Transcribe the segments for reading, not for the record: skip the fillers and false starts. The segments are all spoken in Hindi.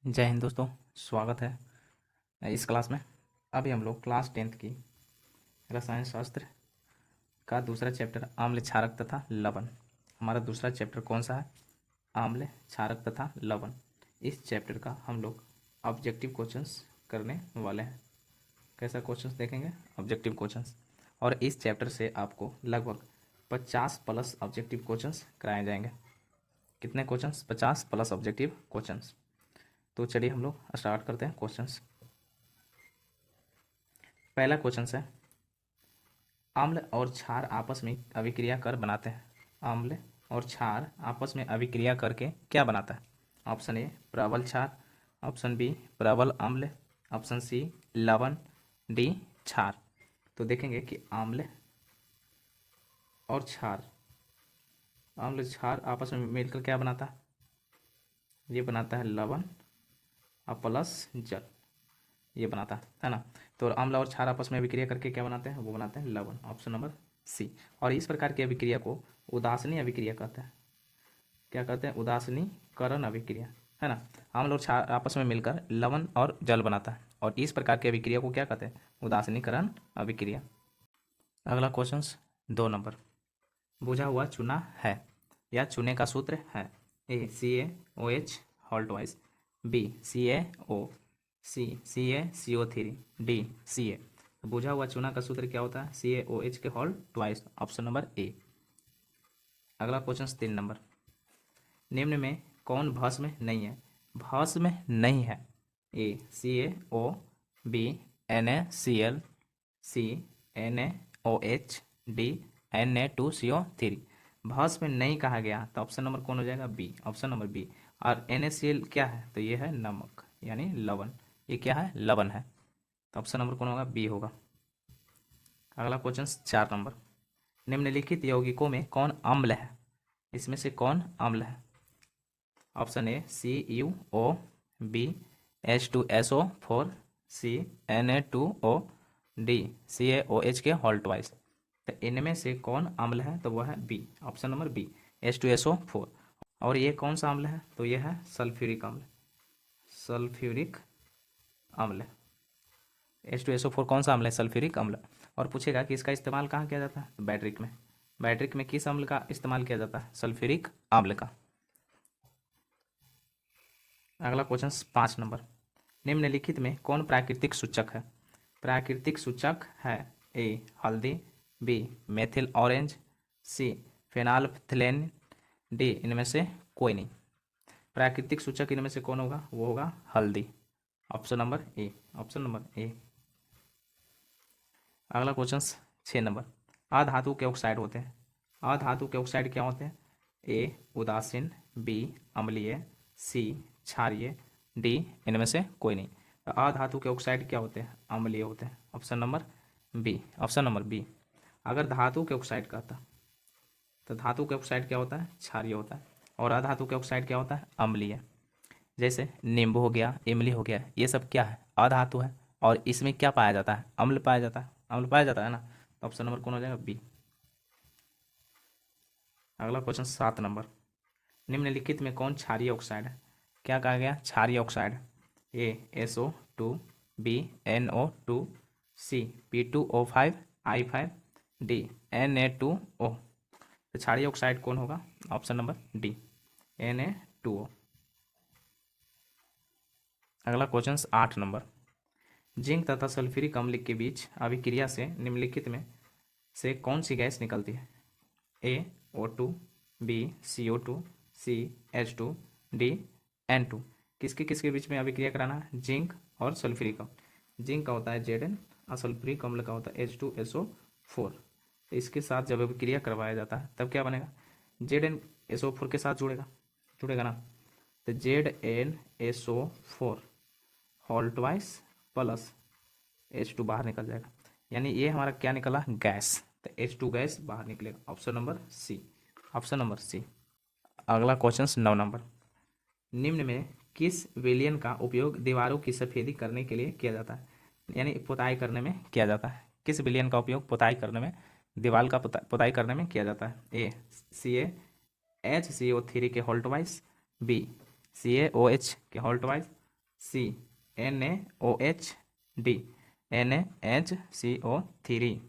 जय हिंद दोस्तों। स्वागत है इस क्लास में। अभी हम लोग क्लास 10th की रसायन शास्त्र का दूसरा चैप्टर आम्ल क्षारक तथा लवण। हमारा दूसरा चैप्टर कौन सा है? आम्ल क्षारक तथा लवण। इस चैप्टर का हम लोग ऑब्जेक्टिव क्वेश्चंस करने वाले हैं। कैसा क्वेश्चंस देखेंगे? Objective questions. और इस चैप्टर से आपको लगभग 50 प्लस ऑब्जेक्टिव क्वेश्चंस कराए जाएंगे। कितने क्वेश्चंस? 50 plus objective questions. तो चलिए हम लोग स्टार्ट करते हैं क्वेश्चंस। पहला क्वेश्चन है, अम्ल और क्षार आपस में अभिक्रिया कर बनाते हैं। अम्ल और क्षार आपस में अभिक्रिया करके क्या बनाता है? ऑप्शन ए प्रबल क्षार, ऑप्शन बी प्रबल अम्ल, ऑप्शन सी लवण, डी क्षार। तो देखेंगे कि अम्ल और क्षार, अम्ल क्षार आपस में मिलकर क्या बनाता है? ये बनाता है लवण और प्लस जल, ये बनाता है ना। तो अम्ल और क्षार आपस में अभिक्रिया करके क्या बनाते हैं? वो बनाते हैं लवण। Option number C. और इस प्रकार की अभिक्रिया को उदासीनी अभिक्रिया कहते हैं। क्या कहते हैं? उदासीनीकरण अभिक्रिया, है ना। अम्ल और क्षार आपस में मिलकर लवण और जल बनाता है, और इस प्रकार की अभिक्रिया को क्या कहते हैं? उदासीनीकरण अभिक्रिया। अगला क्वेश्चन 2 नंबर, बुझा हुआ चूना है या चूने का सूत्र है। A CaOH whole twice, B CaO3, D Ca। तो बुझा हुआ चूना का सूत्र क्या होता है? CaOH के halt twice. Option number A. अगला क्वेश्चन 3 नंबर, निम्न में कौन भस्म नहीं है? भस्म नहीं है। ए CaO, बी NaCl, सी NaOH, डी Na2CO3। भस्म नहीं कहा गया तो ऑप्शन नंबर कौन हो जाएगा? बी। Option number B. और NaCl क्या है? तो ये है नमक यानी लवण। ये क्या है? लवण है। तो ऑप्शन नंबर कौन होगा? बी होगा। अगला क्वेश्चन 4 नंबर, निम्नलिखित यौगिकों में कौन अम्ल है? इसमें से कौन अम्ल है? Option A CuO, B H2SO4, C Na2O, D CaOH के हॉल्ट वाइज। तो इनमें से कौन अम्ल है? तो वह है B. Option number B H2SO4। और ये कौन सा अम्ल है? तो यह है सल्फ्यूरिक अम्ल। सल्फ्यूरिक अम्ल। H2SO4 कौन सा अम्ल है? सल्फ्यूरिक अम्ल। और पूछेगा कि इसका इस्तेमाल कहाँ किया जाता है? तो बैटरिक में। बैटरिक में किस अम्ल का इस्तेमाल किया जाता है? सल्फ्यूरिक अम्ल का। अगला क्वेश्चन 5 नंबर, निम्नलिखित में कौन प्राकृतिक सूचक है? प्राकृतिक सूचक है ए हल्दी, बी मेथिल ऑरेंज, सी फेनॉल्फथलेन, डी इनमें से कोई नहीं। प्राकृतिक सूचक इनमें से कौन होगा? वो होगा हल्दी। Option number A. Option number A. अगला क्वेश्चन 6 नंबर, अधातु के ऑक्साइड होते हैं। अधातु के ऑक्साइड क्या होते हैं? ए उदासीन, बी अम्लीय, सी क्षारीय, डी इनमें से कोई नहीं। तो अधातु के ऑक्साइड क्या होते हैं? अम्लीय होते हैं। Option number B. Option number B. अगर धातु के ऑक्साइड कहता तो धातु के ऑक्साइड क्या होता है? क्षारीय होता है। और अधातु के ऑक्साइड क्या होता है? अम्लीय। जैसे नींबू हो गया, इमली हो गया, ये सब क्या है? अधातु है। और इसमें क्या पाया जाता है? अम्ल पाया जाता है। अम्ल पाया जाता है ना। तो ऑप्शन नंबर कौन हो जाएगा? बी। अगला क्वेश्चन 7 नंबर, निम्नलिखित में कौन क्षारीय ऑक्साइड है? क्या कहा गया? क्षारीय ऑक्साइड। ए SO2, बी NO2, सी P2O5 I5, डी Na2O। तो क्षारीय ऑक्साइड कौन होगा? Option number D Na2O। अगला क्वेश्चन 8 नंबर, जिंक तथा सल्फ्यूरिक अम्ल के बीच अभिक्रिया से निम्नलिखित में से कौन सी गैस निकलती है? ए O2, बी CO2, सी H2, डी N2। किसके किसके बीच में अभिक्रिया कराना है? जिंक और सल्फ्यूरिक अम्ल। जिंक का होता है Zn और सल्फ्यूरिक अम्ल का होता है H2SO4। तो इसके साथ जब अभिक्रिया करवाया जाता है तब क्या बनेगा? ZnSO4 के साथ जुड़ेगा, जुड़ेगा ना। तो ZnSO4 halt wise plus H2 बाहर निकल जाएगा, यानी ये हमारा क्या निकला? गैस। तो H2 गैस बाहर निकलेगा। Option number C. Option number C. अगला क्वेश्चन 9 नंबर, निम्न में किस विलयन का उपयोग दीवारों की सफेदी करने के लिए किया जाता है? यानी पुताई करने में किया जाता है। किस विलयन का उपयोग पुताई करने में, दीवार का पुताई करने में किया जाता है? ए CaHCO3 के हॉल्ट वाइज, बी CaOH के हॉल्ट वाइज, सी NaOH, डी NaHCO3।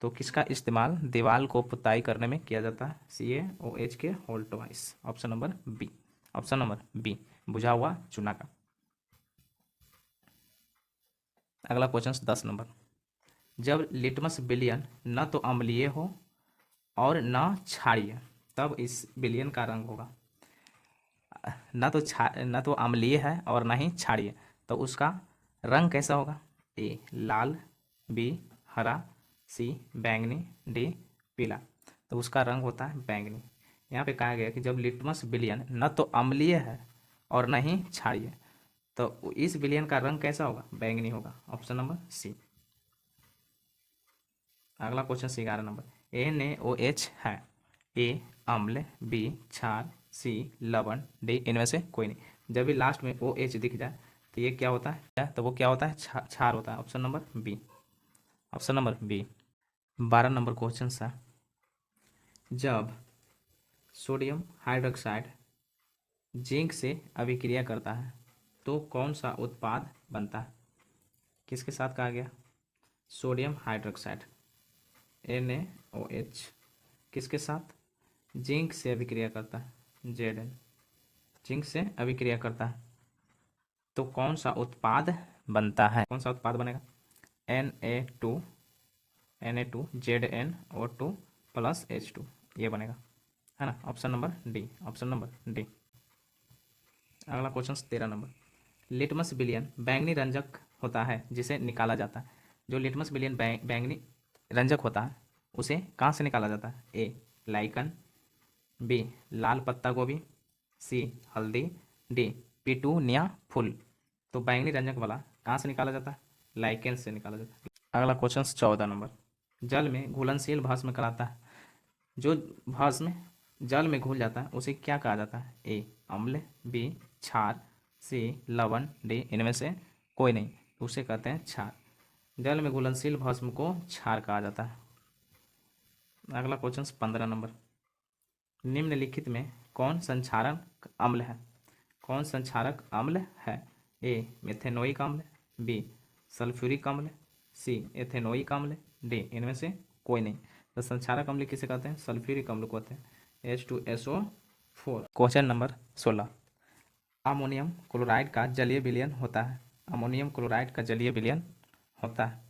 तो किसका इस्तेमाल दीवार को पुताई करने में किया जाता है? CaOH के whole twice. Option number B. Option number B, बुझा हुआ चूना का। अगला क्वेश्चन 10 नंबर। जब लिटमस विलयन न तो अम्लीय हो और न क्षारीय, तब इस विलयन का रंग होगा। न तो अम्लीय है और न ही क्षारीय, तो उसका रंग कैसा होगा? ए लाल, बी हरा, सी बैंगनी, डी पीला। तो उसका रंग होता है बैंगनी। यहाँ पे कहा गया कि जब लिटमस विलयन न तो अम्लीय है और न ही क्षारीय, तो इस विलयन का रंग कैसा होगा? बैंगनी होगा। Option number C. अगला क्वेश्चन 11 नंबर। NaOH है ए अम्ल, बी क्षार, सी लवण, डी इनमें से कोई नहीं। जब भी लास्ट में OH दिख जाए तो ये क्या होता है? तो वो क्या होता है? क्षार होता है। Option number B. Option number B. 12 number question है। जब सोडियम हाइड्रोक्साइड जिंक से अभिक्रिया करता है तो कौन सा उत्पाद बनता है? किसके साथ कहा गया? सोडियम हाइड्रोक्साइड NaOH किसके साथ? जिंक से अभिक्रिया करता है, Zn। जिंक से अभिक्रिया करता है तो कौन सा उत्पाद बनता है? कौन सा उत्पाद बनेगा? Na2ZnO2 प्लस H2, ये बनेगा, है ना। Option number D. Option number D. अगला क्वेश्चन 13 नंबर। लिटमस विलयन बैंगनी रंजक होता है जिसे निकाला जाता है। जो लिटमस विलयन बैंगनी रंजक होता है उसे कहाँ से निकाला जाता है? ए लाइकन, बी लाल पत्ता गोभी, सी हल्दी, डी पिटूनिया फूल। तो बैंगनी रंजक वाला कहाँ से निकाला जाता है? लाइकेन से निकाला जाता है। अगला क्वेश्चन 14 नंबर। जल में घुलनशील भस्म कहलाता है। जो भस्म जल में घुल जाता है उसे क्या कहा जाता है? ए अम्ल, बी क्षार, सी लवण, डी इनमें से कोई नहीं। तो उसे कहते हैं क्षार। जल में घुलनशील भस्म को क्षार कहा जाता है। अगला क्वेश्चन 15 नंबर। निम्नलिखित में कौन संक्षारक अम्ल है? कौन संक्षारक अम्ल है? ए मेथेनोइक अम्ल, बी सल्फ्यूरिक अम्ल, सी एथेनोइक अम्ल, डी इनमें से कोई नहीं। तो संक्षारक अम्ल किसे कहते हैं? सल्फ्यूरिक अम्ल को कहते हैं, H2SO4। Question number 16। Ammonium chloride का जलीय विलयन होता है। अमोनियम क्लोराइड का जलीय विलयन होता है।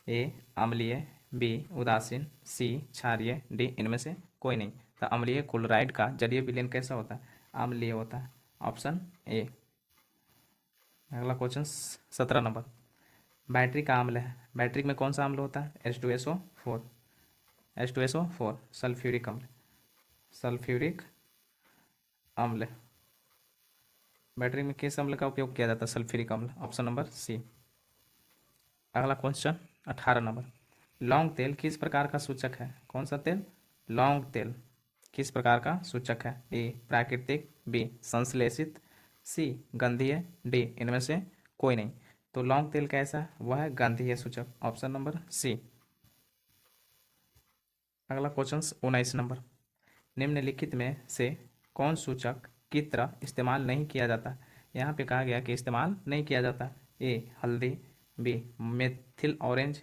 ए अम्लीय, बी उदासीन, सी क्षारीय, डी इनमें से कोई नहीं। तो अम्लीय क्लोराइड का जलीय विलयन कैसा होता है? अम्लीय होता है। ऑप्शन ए। अगला क्वेश्चन 17 नंबर। बैटरी का अम्ल है। बैटरी में कौन सा अम्ल होता है? H2SO4। H2SO4 सल्फ्यूरिक अम्ल। सल्फ्यूरिक अम्ल। बैटरी में किस अम्ल का उपयोग किया जाता है? सल्फ्यूरिक अम्ल। Option number C. अगला क्वेश्चन 18 नंबर। लौंग तेल किस प्रकार का सूचक है? कौन सा तेल? लौंग तेल किस प्रकार का सूचक है? ए प्राकृतिक, बी संश्लेषित, सी गंधीय, डी इनमें से कोई नहीं। तो लौंग तेल कैसा है? वह है गंधीय सूचक। Option number C. अगला क्वेश्चन 19 नंबर। निम्नलिखित में से कौन सूचक की तरह इस्तेमाल नहीं किया जाता? यहाँ पे कहा गया कि इस्तेमाल नहीं किया जाता। ए हल्दी, बी मेथिल ऑरेंज,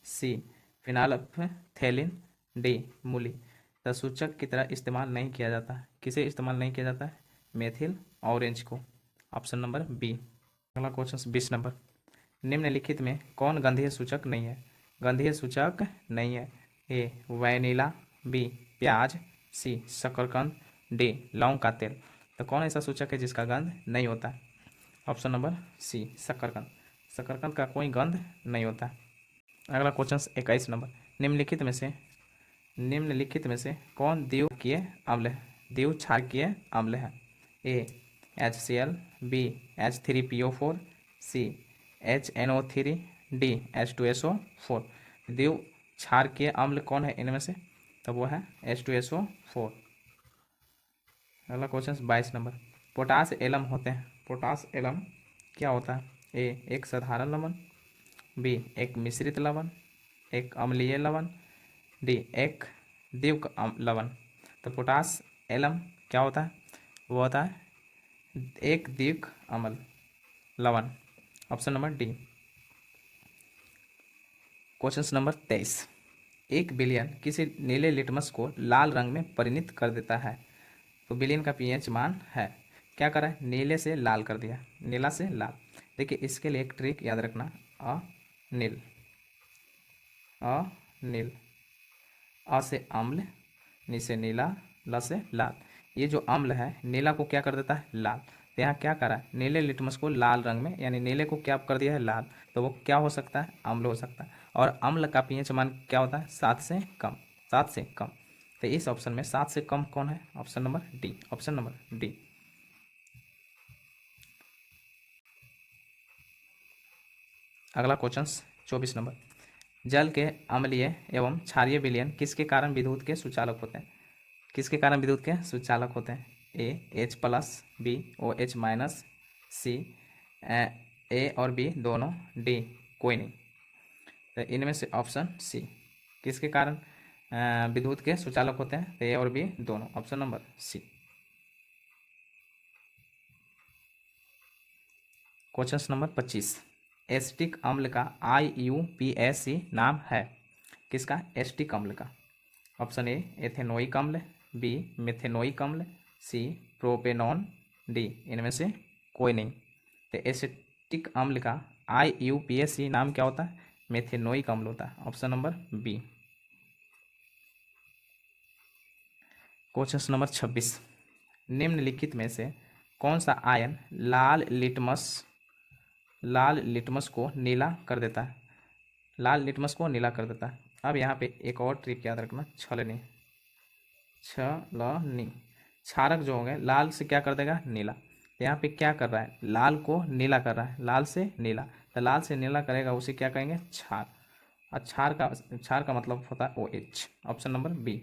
सी फिनाल्फथैलिन, डी मूली। तो सूचक की तरह इस्तेमाल नहीं किया जाता। किसे इस्तेमाल नहीं किया जाता है? मेथिल ऑरेंज को। Option number B. अगला क्वेश्चन 20 नंबर। निम्नलिखित में कौन गंधीय सूचक नहीं है? गंधीय सूचक नहीं है। ए वैनिला, बी प्याज, सी शकरकंद, डी लौंग का तेल। तो कौन ऐसा सूचक है जिसका गंध नहीं होता? ऑप्शन नंबर सी शकरकंद। शकरकंद का कोई गंध नहीं होता। अगला क्वेश्चन 21 नंबर। निम्नलिखित में से कौन द्विक्षारकीय अम्ल है? द्विक्षारकीय अम्ल है। ए HCl, बी H3PO4, सी HNO3, डी H2SO4। द्विक्षारकीय अम्ल कौन है इनमें से? तो वो है H2SO4। अगला क्वेश्चन 22 नंबर। पोटास एलम होते हैं। पोटास एलम क्या होता है? ए एक साधारण लवण, बी एक मिश्रित लवण, एक अम्लीय लवण, डी एक द्विक लवण। तो पोटास एलम क्या होता है? वो होता है एक द्विक अम्ल। लवण। Option number D. Question number 23, 1 billion किसी नीले लिटमस को लाल रंग में परिणत कर देता है। तो बिलियन का पीएच मान है, क्या करा है, नीले से लाल कर दिया, नीला से लाल। देखिए इसके लिए एक ट्रिक याद रखना, अनिल, अनिल, अ से अम्ल, नी से नीला, ल से लाल। ये जो अम्ल है नीला को क्या कर देता है, लाल। तो यहाँ क्या करा है, नीले लिटमस को लाल रंग में, यानी नीले को क्या कर दिया है, लाल। तो वो क्या हो सकता है, अम्ल हो सकता है। और अम्ल का पीएच मान क्या होता है, 7 से कम, 7 से कम। तो इस ऑप्शन में 7 से कम कौन है, option number D, option number D. अगला क्वेश्चन 24 नंबर, जल के अम्लीय एवं क्षारीय विलयन किसके कारण विद्युत के सुचालक होते हैं। किसके कारण विद्युत के सुचालक होते हैं, ए H+, बी OH-, सी ए और बी दोनों, डी कोई नहीं। तो इनमें से ऑप्शन सी, किसके कारण विद्युत के सुचालक होते हैं, ए और बी दोनों, option number C. Question number 25, acetic अम्ल का IUPAC नाम है, किसका, एसिटिक अम्ल का। ऑप्शन ए एथेनोइक अम्ल, बी मेथेनोइक अम्ल, सी प्रोपेनॉन, डी इनमें से कोई नहीं। तो एसिटिक अम्ल का IUPAC नाम क्या होता है, मेथेनोइक अम्ल होता है, option number B. Question number 26, निम्नलिखित में से कौन सा आयन लाल लिटमस को नीला कर देता है, लाल लिटमस को नीला कर देता है। अब यहाँ पे एक और ट्रिक याद रखना, छलनी, छलनी, क्षारक जो होंगे लाल से क्या कर देगा, नीला। तो यहाँ पे क्या कर रहा है, लाल को नीला कर रहा है, लाल से नीला। तो लाल से नीला करेगा उसे क्या कहेंगे, क्षार। और क्षार का मतलब होता है OH, option number B,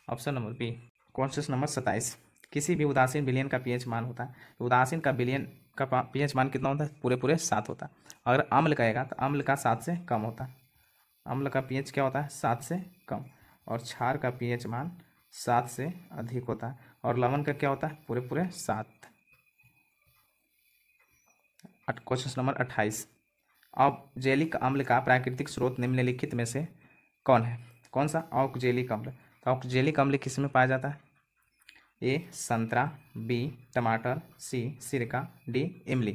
option number B. Question number 27, किसी भी उदासीन विलयन का पीएच मान होता है। तो उदासीन का विलयन का पीएच मान कितना होता है, पूरे 7 होता है। अगर अम्ल कहेगा तो अम्ल का 7 से कम होता है, अम्ल का पीएच क्या होता है, 7 से कम। और क्षार का पीएच मान 7 से अधिक होता है। और लवण का क्या होता है, पूरे 7। क्वेश्चन नंबर 28, अब जैलिक अम्ल का प्राकृतिक स्रोत निम्नलिखित में से कौन है, कौन सा, ऑक्जेलिक अम्ल। तो ऑक्जेलिक अम्ल किस में पाया जाता है, ए संतरा, बी टमाटर, सी सिरका, डी इमली।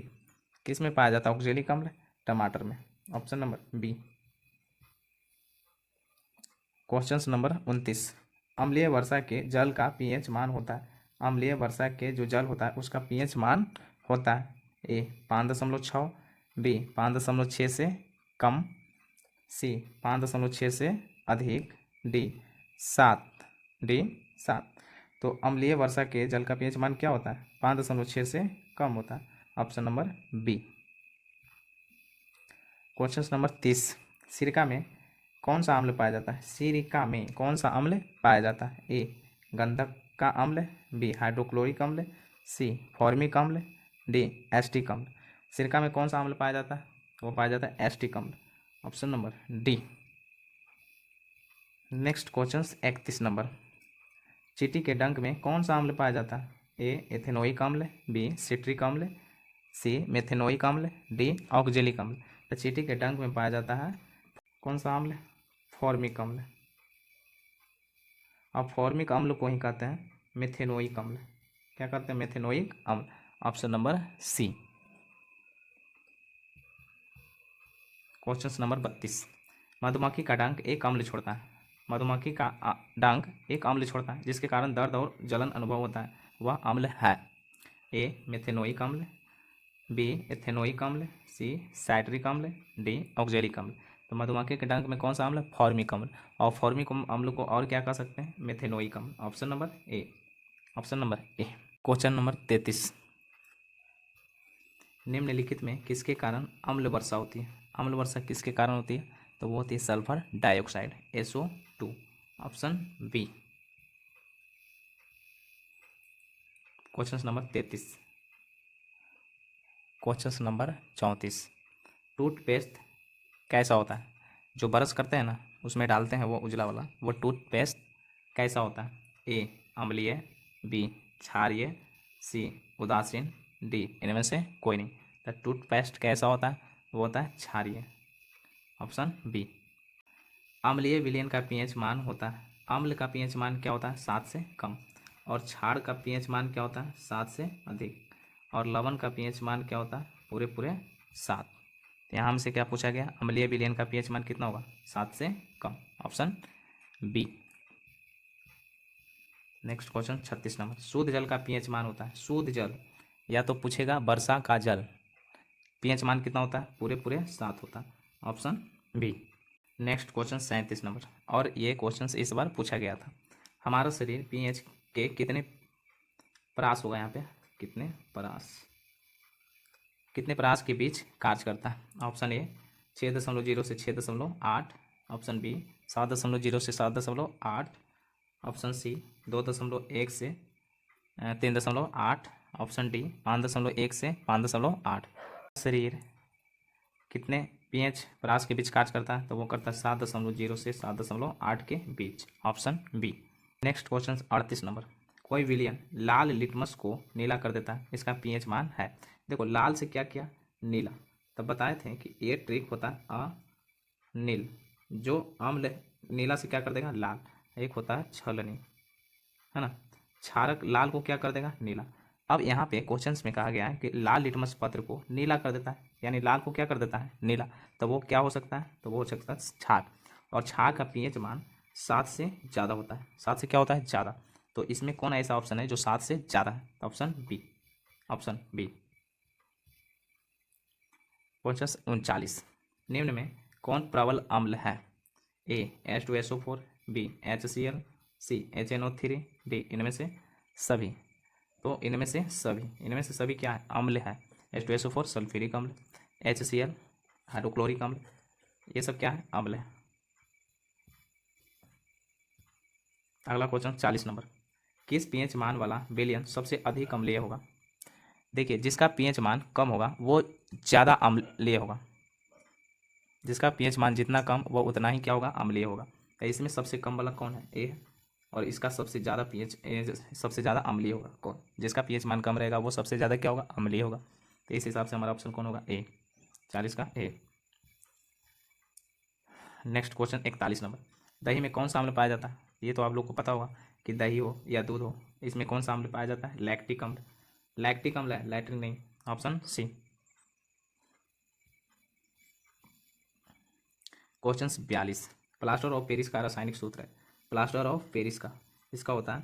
किस में पाया जाता है ऑक्जेलिक अम्ल, टमाटर में, option number B. Question number 29, अम्लीय वर्षा के जल का पीएच मान होता है, अम्लीय वर्षा के जो जल होता है उसका पीएच मान होता है, ए 5.6, बी 5.6 से कम, सी 5.6 से अधिक, डी 7, डी 7। तो अम्लीय वर्षा के जल का पीएच मान क्या होता है, 5.6 से कम होता है, option number B. Question number 30, सिरका में कौन सा अम्ल पाया जाता है, सिरका में कौन सा अम्ल पाया जाता है, ए गंधक का अम्ल, बी हाइड्रोक्लोरिक अम्ल, सी फॉर्मिक अम्ल, डी एस्टिक अम्ल। सिरका में कौन सा अम्ल पाया जाता है, वो पाया जाता है एस्टिक अम्ल, option number D. Next question 31 number, चींटी के डंक में कौन सा अम्ल पाया जाता है, ए एथेनोइक अम्ल, बी सिट्रिक अम्ल, सी मेथेनोइक अम्ल, डी ऑक्जेलिक अम्ल। तो चींटी के डंक में पाया जाता है कौन सा अम्ल, फॉर्मिक अम्ल। अब फॉर्मिक अम्ल को ही कहते हैं मेथेनोइक अम्ल, क्या कहते हैं, मेथेनोइक अम्ल, option number C. Question number 32, मधुमक्खी का डंक एक अम्ल छोड़ता है, मधुमक्खी का डंक एक अम्ल छोड़ता है जिसके कारण दर्द और जलन अनुभव होता है, वह अम्ल है, ए मेथेनोइक अम्ल, बी एथेनोइक अम्ल, सी साइट्रिक अम्ल, डी ऑक्जेलिक अम्ल। तो मधुमक्खी के डंक में कौन सा अम्ल, फॉर्मिक अम्ल। और फॉर्मिक अम्ल को और क्या कह सकते हैं, मेथेनोइक अम्ल, option number A, option number A. Question number 33, निम्नलिखित में किसके कारण अम्ल वर्षा होती है, अम्ल वर्षा किसके कारण होती है, तो वो होती है sulphur dioxide, SO2, option B. Question number 33, question number 34, toothpaste कैसा होता है, जो ब्रश करते हैं ना उसमें डालते हैं वो उजला वाला, वो टूथपेस्ट कैसा होता है, ए अम्लीय, बी क्षारीय, सी उदासीन, डी इनमें से कोई नहीं। द टूथपेस्ट कैसा होता है? वो होता है क्षारीय, ऑप्शन बी। अम्लीय विलयन का पीएच मान होता है, अम्ल का पीएच मान क्या होता है? 7 से कम। और क्षार का पीएच मान क्या होता है? 7 से अधिक। और लवण का पीएच मान क्या होता है? पूरे पूरे 7। तो यहाँ हमसे क्या पूछा गया? अम्लीय विलयन का पीएच मान कितना होगा? 7 से कम, option B. Next question 36 number, शुद्ध जल का पीएच मान होता है, शुद्ध जल, या तो पूछेगा वर्षा का जल, पीएच मान कितना होता है? पूरे पूरे 7 होता है, option B. Next question 37 number, और ये क्वेश्चन इस बार पूछा गया था, हमारा शरीर पीएच के कितने परास होगा? यहाँ पे कितने परास के बीच कार्य करता है? ऑप्शन ए 6.0 से 6.8, ऑप्शन बी 7.0 से 7.8, ऑप्शन सी 2.1 से 3.8, ऑप्शन डी 5.1 से 5.8। शरीर कितने पीएच परास के बीच कार्य करता है? तो वो करता है 7.0 से 7.8 के बीच, option B. Next question 38 number, कोई विलयन लाल लिटमस को नीला कर देता है, इसका पीएच मान है। देखो लाल से क्या किया? नीला। तब बताए थे कि ये ट्रिक होता है अनिल, जो अम्ल नीला से क्या कर देगा? लाल। एक होता है छलनी, है ना, क्षारक लाल को क्या कर देगा? नीला। अब यहाँ पे क्वेश्चंस में कहा गया है कि लाल लिटमस पत्र को नीला कर देता है, यानी लाल को क्या कर देता है? नीला। तो वो क्या हो सकता है? तो वो हो सकता है क्षार, और क्षार का पीएच मान 7 से ज़्यादा होता है। 7 से क्या होता है? ज़्यादा। तो इसमें कौन ऐसा ऑप्शन है जो 7 से ज़्यादा है? Option B, option B. Question 39, निम्न में कौन प्रबल अम्ल है? A H2SO4, B HCl, C HNO3, D इनमें से सभी। तो इनमें से सभी क्या है? अम्ल है। H2SO4 सल्फ्यूरिक अम्ल, HCl हाइड्रोक्लोरिक अम्ल, ये सब क्या है? अम्ल है। अगला क्वेश्चन 40 नंबर, किस पीएच मान वाला विलयन सबसे अधिक अम्लीय होगा? देखिए जिसका पीएच मान कम होगा वो ज़्यादा अम्लीय होगा, जिसका पीएच मान जितना कम वो उतना ही क्या होगा? अम्लीय होगा। तो इसमें सबसे कम वाला कौन है? ए। और इसका सबसे ज़्यादा सबसे ज़्यादा अम्लीय होगा कौन? जिसका पीएच मान कम रहेगा वो सबसे ज़्यादा क्या होगा? अम्लीय होगा। तो इस हिसाब से हमारा ऑप्शन कौन होगा? ए, 40 का ए। नेक्स्ट क्वेश्चन 41 नंबर, दही में कौन सा अम्ल पाया जाता है? ये तो आप लोग को पता होगा कि दही हो या दूध हो, इसमें कौन सा अम्ल पाया जाता है? लैक्टिक अम्ल। लैक्टिक अम्ल है, लैक्टिक नहीं, option C. Question 42, plaster of Paris का रासायनिक सूत्र है, प्लास्टर ऑफ पेरिस का, इसका होता है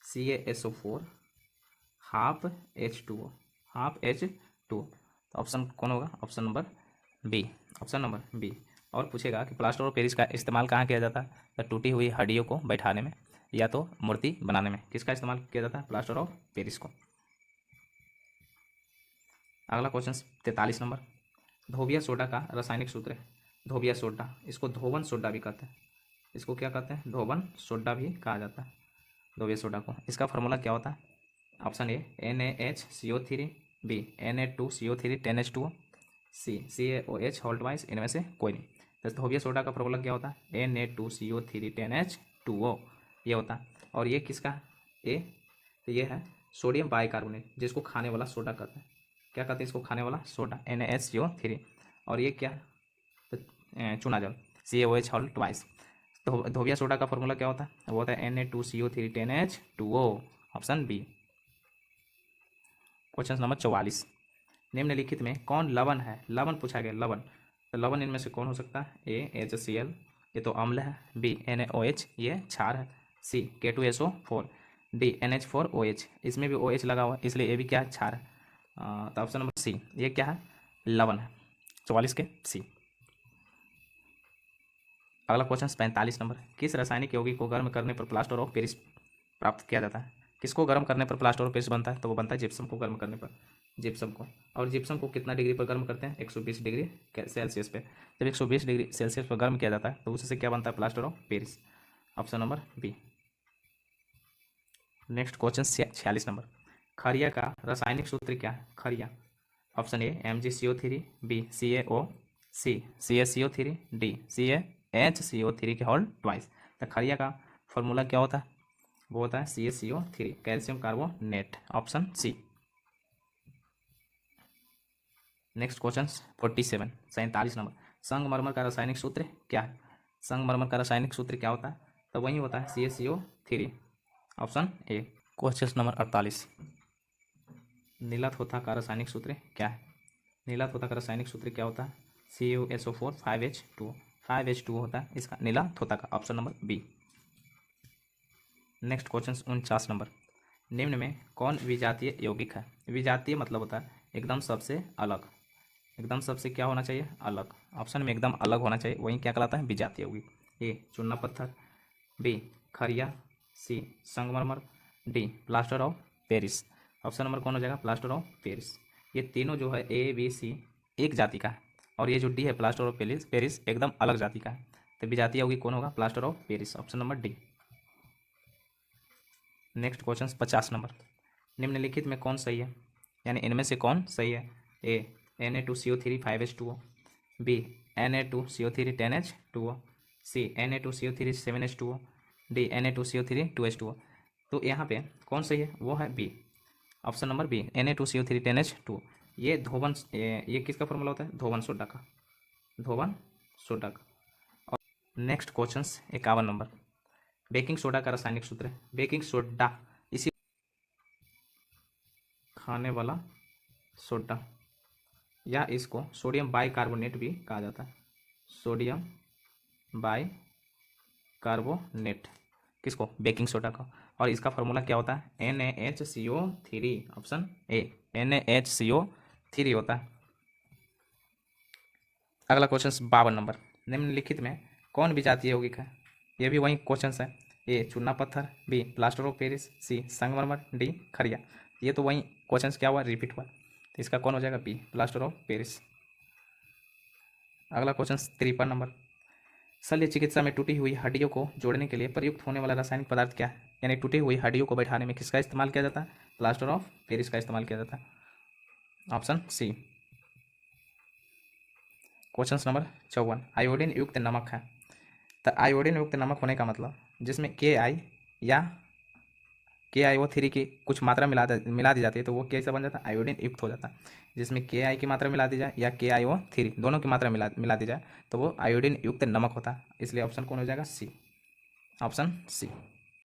CaSO4 ½ H2O। तो ऑप्शन कौन होगा? Option number B, option number B. और पूछेगा कि प्लास्टर ऑफ पेरिस का इस्तेमाल कहाँ किया जाता है? तो टूटी हुई हड्डियों को बैठाने में या तो मूर्ति बनाने में किसका इस्तेमाल किया जाता है? प्लास्टर ऑफ पेरिस को। अगला क्वेश्चन 43 नंबर, धोबिया सोडा का रासायनिक सूत्र है, धोबिया सोडा, इसको धोवन सोडा भी कहते हैं, इसको क्या कहते हैं? धोवन सोडा भी कहा जाता है धोबिया सोडा को। इसका फार्मूला क्या होता है? Option A NaHCO3, B Na2CO3 10H2O, C CaOH whole twice, इनमें से कोई नहीं। तो धोबिया सोडा का फार्मूला क्या होता है? Na2CO3 10H2O, ये होता है। और ये किसका? ए, तो ये है सोडियम बाइकार्बोनेट, जिसको खाने वाला सोडा कहते हैं। क्या कहते हैं इसको? खाने वाला सोडा, NaCO3। और ये क्या? तो चूना जल, CaOH होल ट्वाइस। तो धोबिया सोडा का फार्मूला क्या होता है? वो होता है Na2CO3 10H2O, option B. Question number 44, निम्नलिखित में कौन लवण है? लवण पूछा गया, लवण। तो लवण इनमें से कौन हो सकता है? ए HCl, ये तो अम्ल है, बी NaOH, ये क्षार है, सी K2SO4, डी NH4OH, इसमें भी OH लगा हुआ है इसलिए ये भी क्या है? क्षार है। तो ऑप्शन नंबर सी, ये क्या है? लवण है, 44 के सी। अगला क्वेश्चन 45 नंबर, किस रासायनिक यौगिक को गर्म करने पर प्लास्टर ऑफ पेरिस प्राप्त किया जाता है? किसको गर्म करने पर प्लास्टर ऑफ पेरिस बनता है? तो वो बनता है जिप्सम को गर्म करने पर, जिप्सम को। और जिप्सम को कितना डिग्री पर गर्म करते हैं? 120 डिग्री सेल्सियस पे। जब 120 डिग्री सेल्सियस पर गर्म किया जाता है तो उससे क्या बनता है? Plaster of Paris, option number B. Next question 46 number, खरिया का रासायनिक सूत्र क्या है? खरिया, option a MgCO3, b CaO, c CaCO3, d CaHCO3 के होल ट्वाइस। तो खरिया का फॉर्मूला क्या होता है? वो होता है CaCO3, calcium carbonate, option C. Next question 47 47 number, संगमरमर का रासायनिक सूत्र क्या है? संगमरमर का रासायनिक सूत्र क्या होता है? तो वही होता है CaCO3, option A. Question number 48, नीलाथोथा का रासायनिक सूत्र क्या है? नीलाथोथा का रासायनिक सूत्र क्या होता है? CuSO4 5H2O, 5H2O होता है इसका नीलाथोथा का, option number B. Next question 49 number, निम्न में कौन विजातीय यौगिक है? विजातीय मतलब होता है एकदम सबसे अलग, एकदम सबसे क्या होना चाहिए? अलग। ऑप्शन में एकदम अलग होना चाहिए, वही क्या कहलाता है? विजातीय यौगिक। ए चूना पत्थर, बी खरिया, सी संगमरमर, D plaster of Paris. Option number कौन हो जाएगा? Plaster of Paris. ये तीनों जो है ए बी सी एक जाति का है, और ये जो डी है प्लास्टर ऑफ पेरिस पेरिस एकदम अलग जाति का है। तो विजातीय यौगिक कौन होगा? Plaster of Paris, option number D. Next question 50 number, निम्नलिखित में कौन सही है? यानी इनमें से कौन सही है? A Na2CO3 5H2O, B Na2CO3 10H2O, C Na2CO3 7H2O, D Na2CO3 2H2O। तो यहाँ पे कौन सही है? वो है B, option number B Na2CO3 10H2O। ये धोवन ये किसका फॉर्मूला होता है? धोवन सोडा का, धोवन सोडा का। और next question 51 number, baking soda का रासायनिक सूत्र है। बेकिंग सोडा इसी खाने वाला सोडा, या इसको सोडियम बाइकार्बोनेट भी कहा जाता है। सोडियम बाइकार्बोनेट किसको? बेकिंग सोडा का। और इसका फॉर्मूला क्या होता है? NaHCO3, ऑप्शन ए NaHCO3 होता है। अगला क्वेश्चन 52 नंबर, निम्नलिखित में कौन विजातीय यौगिक है? ये भी वही क्वेश्चन है। ए चूना पत्थर, बी प्लास्टर ऑफ पेरिस, सी संगमरमर, डी खरिया। ये तो वही क्वेश्चन क्या हुआ? रिपीट हुआ। तो इसका कौन हो जाएगा? B plaster of Paris. अगला क्वेश्चन 53 नंबर, शल्य चिकित्सा में टूटी हुई हड्डियों को जोड़ने के लिए प्रयुक्त होने वाला रासायनिक पदार्थ क्या है? यानी टूटी हुई हड्डियों को बैठाने में किसका इस्तेमाल किया जाता है? प्लास्टर ऑफ पेरिस का इस्तेमाल किया जाता है, option C. Question number 54, iodine युक्त नमक है। तो आयोडीन युक्त नमक होने का मतलब जिसमें Ki या KiO3 की कुछ मात्रा मिला दी जाती है, तो वो कैसा बन जाता है? आयोडीन युक्त हो जाता है। जिसमें Ki की मात्रा मिला दी जाए या KiO3 दोनों की मात्रा मिला दी जाए, तो वो आयोडीन युक्त नमक होता है। इसलिए ऑप्शन कौन हो जाएगा? सी, ऑप्शन सी।